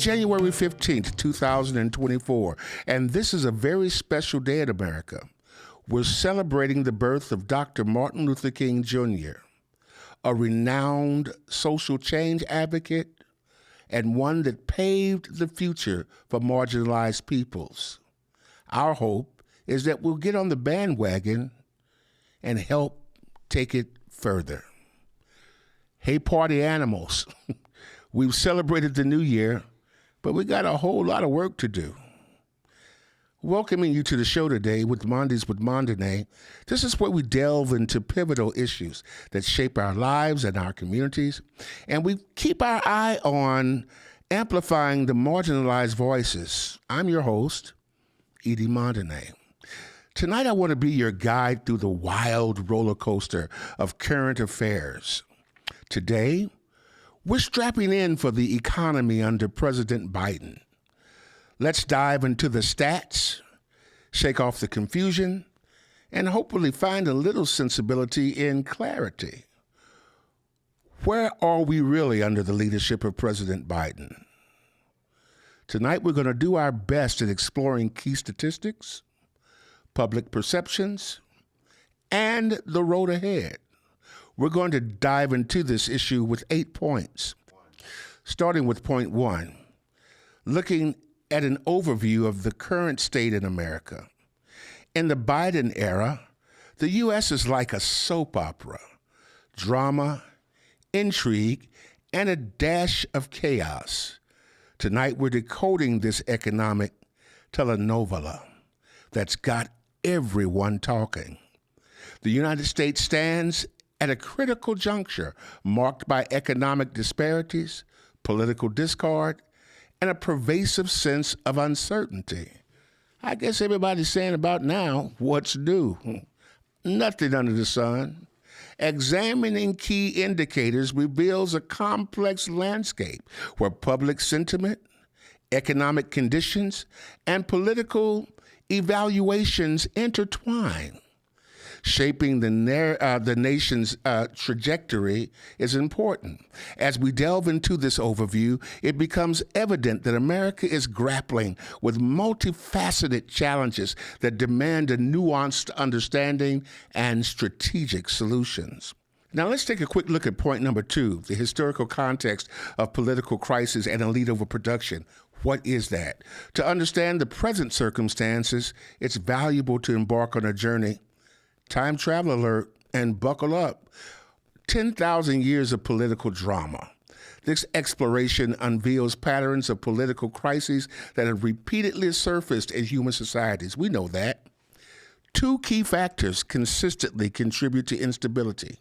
January 15th, 2024, and this is a very special day in America. We're celebrating the birth of Dr. Martin Luther King Jr., a renowned social change advocate and one that paved the future for marginalized peoples. Our hope is that we'll get on the bandwagon and help take it further. Hey, party animals. We've celebrated the new year, but we got a whole lot of work to do. Welcoming you to the show today with Mondays with Mondane. This is where we delve into pivotal issues that shape our lives and our communities, and we keep our eye on amplifying the marginalized voices. I'm your host, Edie Mondane. Tonight I want to be your guide through the wild roller coaster of current affairs. Today, we're strapping in for the economy under President Biden. Let's dive into the stats, shake off the confusion, and hopefully find a little sensibility and clarity. Where are we really under the leadership of President Biden? Tonight, we're going to do our best at exploring key statistics, public perceptions, and the road ahead. We're going to dive into this issue with 8 points, starting with point 1, looking at an overview of the current state in America. In the Biden era, the U.S. is like a soap opera, drama, intrigue, and a dash of chaos. Tonight, we're decoding this economic telenovela that's got everyone talking. The United States stands at a critical juncture marked by economic disparities, political discord, and a pervasive sense of uncertainty. I guess everybody's saying about now, what's new? Nothing under the sun. Examining key indicators reveals a complex landscape where public sentiment, economic conditions, and political evaluations intertwine. Shaping the nation's trajectory is important. As we delve into this overview, it becomes evident that America is grappling with multifaceted challenges that demand a nuanced understanding and strategic solutions. Now let's take a quick look at point number 2, the historical context of political crisis and elite overproduction. What is that? To understand the present circumstances, it's valuable to embark on a journey. Time travel alert, and buckle up. 10,000 years of political drama. This exploration unveils patterns of political crises that have repeatedly surfaced in human societies. We know that. 2 key factors consistently contribute to instability.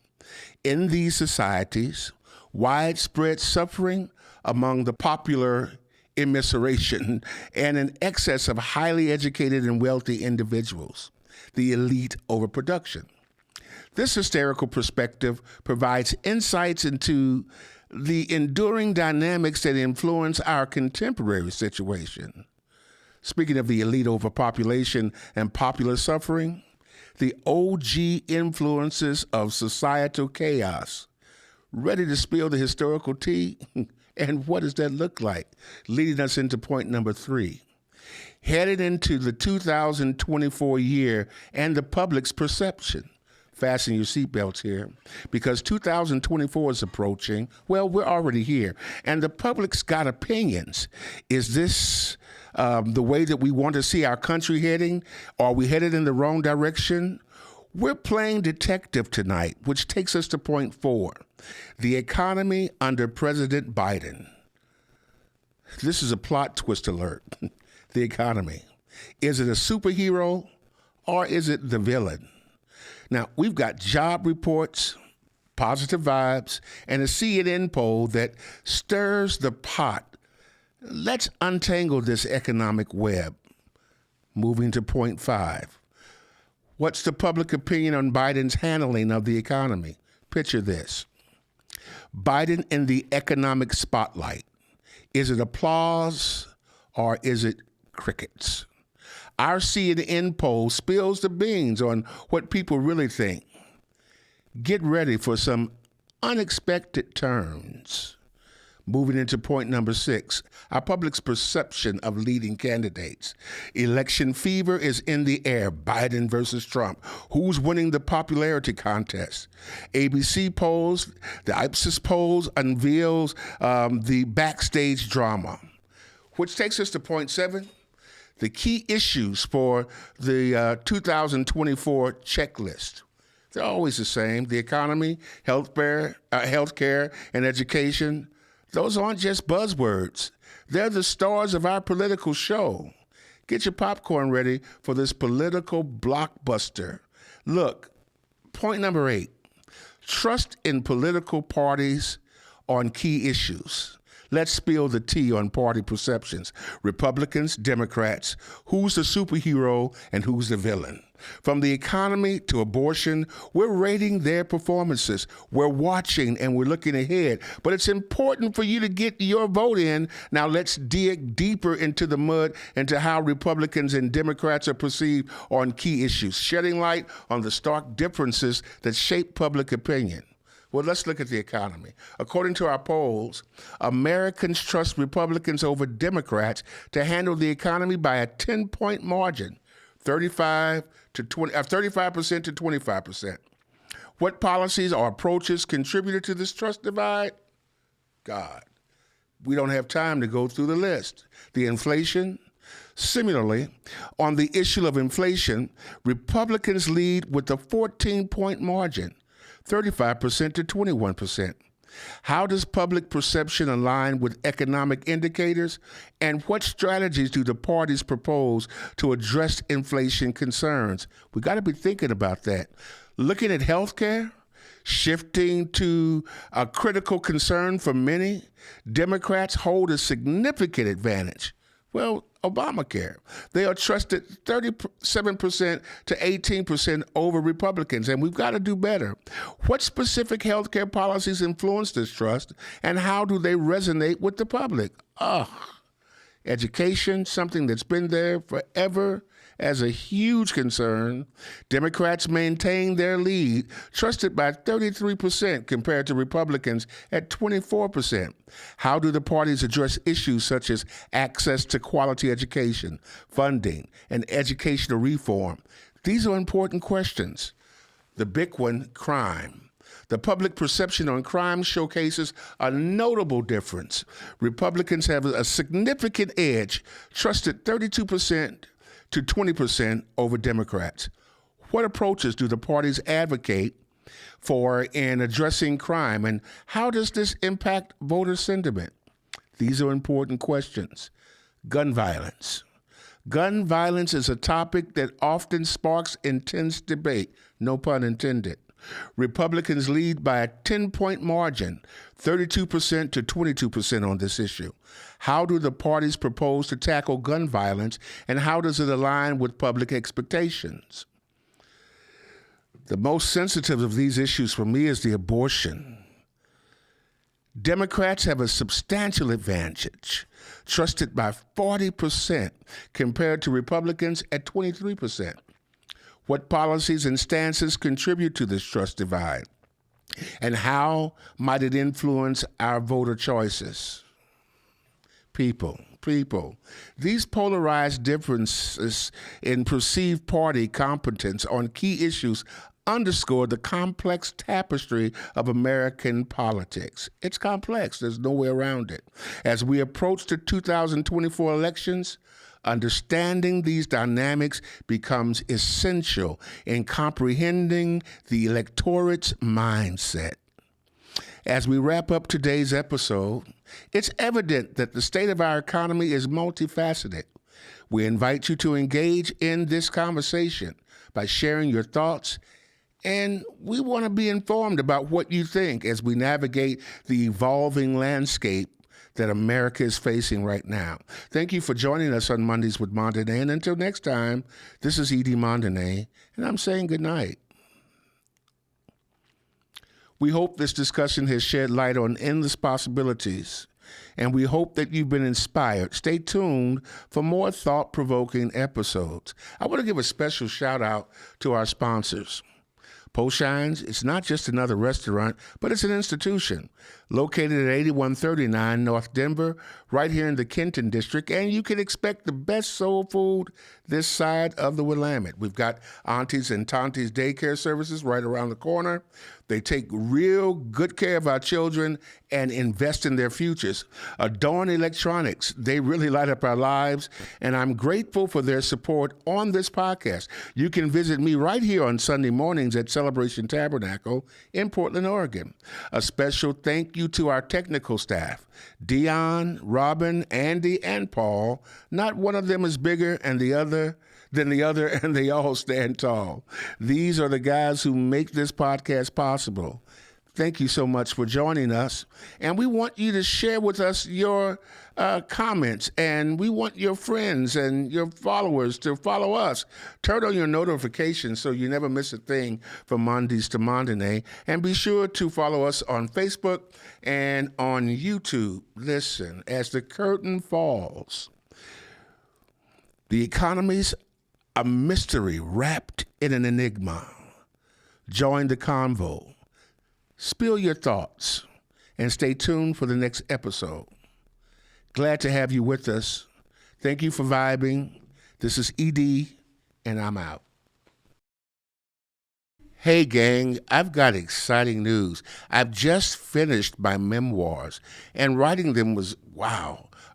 In these societies, widespread suffering among the popular immiseration and an excess of highly educated and wealthy individuals. The elite overproduction. This hysterical perspective provides insights into the enduring dynamics that influence our contemporary situation. Speaking of the elite overpopulation and popular suffering, the OG influences of societal chaos. Ready to spill the historical tea? And what does that look like? Leading us into point number 3. Headed into the 2024 year and the public's perception. Fasten your seatbelts here, because 2024 is approaching. Well, we're already here, and the public's got opinions. Is this the way that we want to see our country heading? Are we headed in the wrong direction? We're playing detective tonight, which takes us to point 4, the economy under President Biden. This is a plot twist alert. The economy. Is it a superhero or is it the villain? Now, we've got job reports, positive vibes, and a CNN poll that stirs the pot. Let's untangle this economic web. Moving to point 5. What's the public opinion on Biden's handling of the economy? Picture this. Biden in the economic spotlight. Is it applause or is it crickets? Our CNN poll spills the beans on what people really think. Get ready for some unexpected turns. Moving into point number 6, our public's perception of leading candidates. Election fever is in the air. Biden versus Trump. Who's winning the popularity contest? ABC polls, the Ipsos polls unveils the backstage drama. Which takes us to point 7, the key issues for the 2024 checklist. They're always the same. The economy, healthcare, and education. Those aren't just buzzwords. They're the stars of our political show. Get your popcorn ready for this political blockbuster. Look, point number 8, trust in political parties on key issues. Let's spill the tea on party perceptions. Republicans, Democrats, who's the superhero and who's the villain? From the economy to abortion, we're rating their performances. We're watching and we're looking ahead. But it's important for you to get your vote in. Now let's dig deeper into the mud, into how Republicans and Democrats are perceived on key issues, shedding light on the stark differences that shape public opinion. Well, let's look at the economy. According to our polls, Americans trust Republicans over Democrats to handle the economy by a 10-point margin, 35% to 25%. What policies or approaches contributed to this trust divide? God, we don't have time to go through the list. The inflation. Similarly, on the issue of inflation, Republicans lead with a 14-point margin, 35% to 21%. How does public perception align with economic indicators? And what strategies do the parties propose to address inflation concerns? We got to be thinking about that. Looking at healthcare, shifting to a critical concern for many, Democrats hold a significant advantage. Well, Obamacare. They are trusted 37% to 18% over Republicans, and we've got to do better. What specific healthcare policies influence this trust, and how do they resonate with the public? Education, something that's been there forever as a huge concern. Democrats maintain their lead, trusted by 33% compared to Republicans at 24%. How do the parties address issues such as access to quality education, funding, and educational reform? These are important questions. The big one, crime. The public perception on crime showcases a notable difference. Republicans have a significant edge, trusted 32% to 20% over Democrats. What approaches do the parties advocate for in addressing crime, and how does this impact voter sentiment? These are important questions. Gun violence. Gun violence is a topic that often sparks intense debate, no pun intended. Republicans lead by a 10-point margin, 32% to 22% on this issue. How do the parties propose to tackle gun violence, and how does it align with public expectations? The most sensitive of these issues for me is the abortion. Democrats have a substantial advantage, trusted by 40% compared to Republicans at 23%. What policies and stances contribute to this trust divide? And how might it influence our voter choices? People. These polarized differences in perceived party competence on key issues underscore the complex tapestry of American politics. It's complex. There's no way around it. As we approach the 2024 elections, understanding these dynamics becomes essential in comprehending the electorate's mindset. As we wrap up today's episode, it's evident that the state of our economy is multifaceted. We invite you to engage in this conversation by sharing your thoughts, and we want to be informed about what you think as we navigate the evolving landscape that America is facing right now. Thank you for joining us on Mondays with Mondene. And until next time, this is Edie Mondene, and I'm saying good night. We hope this discussion has shed light on endless possibilities, and we hope that you've been inspired. Stay tuned for more thought-provoking episodes. I want to give a special shout out to our sponsors. Poshines, it's not just another restaurant, but it's an institution. located at 8139 North Denver, right here in the Kenton District, and you can expect the best soul food this side of the Willamette. We've got Aunties and Tanties daycare services right around the corner. They take real good care of our children and invest in their futures. Adorn Electronics, they really light up our lives, and I'm grateful for their support on this podcast. You can visit me right here on Sunday mornings at Celebration Tabernacle in Portland, Oregon. A special thank you to our technical staff, Dion, Robin, Andy, and Paul. Not one of them is bigger and than the other, and they all stand tall. These are the guys who make this podcast possible. Thank you so much for joining us. And we want you to share with us your comments, and we want your friends and your followers to follow us. Turn on your notifications so you never miss a thing from Mondays to Monday. And be sure to follow us on Facebook and on YouTube. Listen, as the curtain falls, the economy's a mystery wrapped in an enigma. Join the convo. Spill your thoughts and stay tuned for the next episode. Glad to have you with us. Thank you for vibing. This is ED, and I'm out. Hey gang, I've got exciting news. I've just finished my memoirs, and writing them was,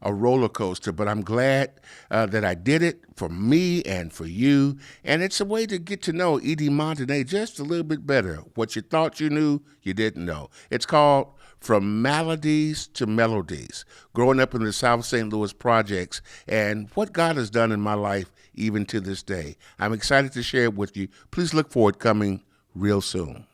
a roller coaster, but I'm glad that I did it for me and for you. And it's a way to get to know Edie Montané just a little bit better. What you thought you knew, you didn't know. It's called From Maladies to Melodies, growing up in the South St. Louis projects and what God has done in my life even to this day. I'm excited to share it with you. Please look for it coming real soon.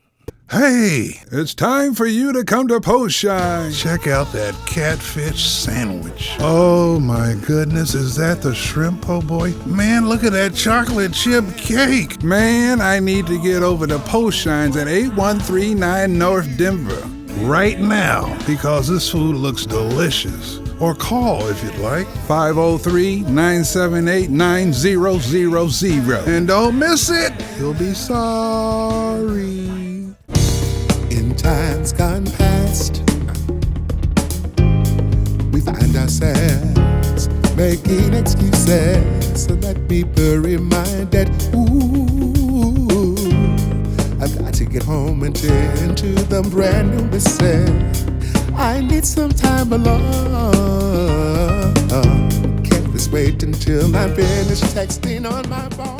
Hey, it's time for you to come to Post Shine. Check out that catfish sandwich. Oh my goodness, is that the shrimp po' boy? Man, look at that chocolate chip cake. Man, I need to get over to Post Shines at 8139 North Denver right now because this food looks delicious. Or call if you'd like, 503-978-9000. And don't miss it, you'll be sorry. In times gone past, we find ourselves making excuses so that people reminded, ooh, I've got to get home and tend to the brand new business. I need some time alone. Can't just wait until I'm finished texting on my phone.